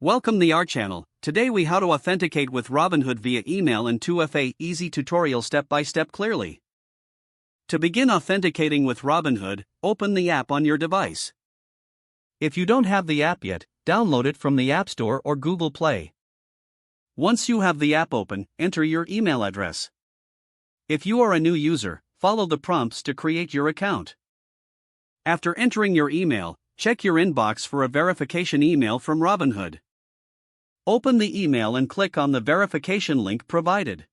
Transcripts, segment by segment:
Welcome to our channel. Today we how to authenticate with Robinhood via email and 2FA easy tutorial step by step clearly. To begin authenticating with Robinhood, open the app on your device. If you don't have the app yet, download it from the App Store or Google Play. Once you have the app open, enter your email address. If you are a new user, follow the prompts to create your account. After entering your email, check your inbox for a verification email from Robinhood. Open the email and click on the verification link provided.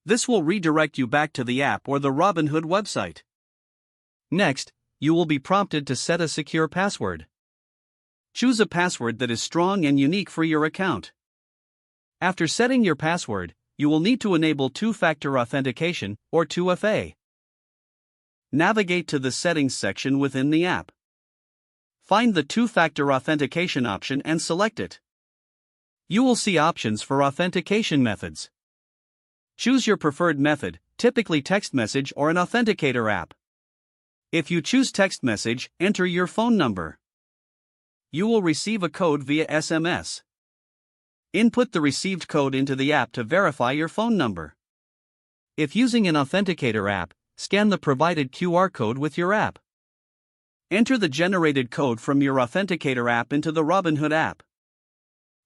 This will redirect you back to the app or the Robinhood website. Next, you will be prompted to set a secure password. Choose a password that is strong and unique for your account. After setting your password, you will need to enable two-factor authentication, or 2FA. Navigate to the Settings section within the app. Find the two-factor authentication option and select it. You will see options for authentication methods. Choose your preferred method, typically text message or an authenticator app. If you choose text message, enter your phone number. You will receive a code via SMS. Input the received code into the app to verify your phone number. If using an authenticator app, scan the provided QR code with your app. Enter the generated code from your authenticator app into the Robinhood app.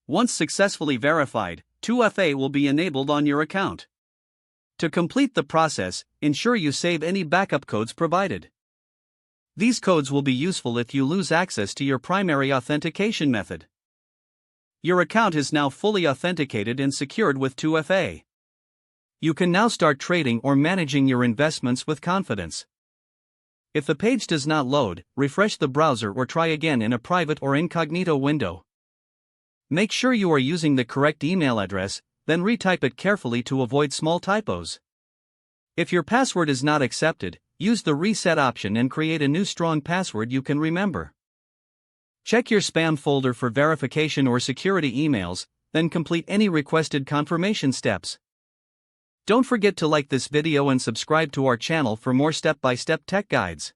Once successfully verified, 2FA will be enabled on your account. To complete the process, ensure you save any backup codes provided. These codes will be useful if you lose access to your primary authentication method. Your account is now fully authenticated and secured with 2FA. You can now start trading or managing your investments with confidence. If the page does not load, refresh the browser or try again in a private or incognito window. Make sure you are using the correct email address, then retype it carefully to avoid small typos. If your password is not accepted, use the reset option and create a new strong password you can remember. Check your spam folder for verification or security emails, then complete any requested confirmation steps. Don't forget to like this video and subscribe to our channel for more step-by-step tech guides.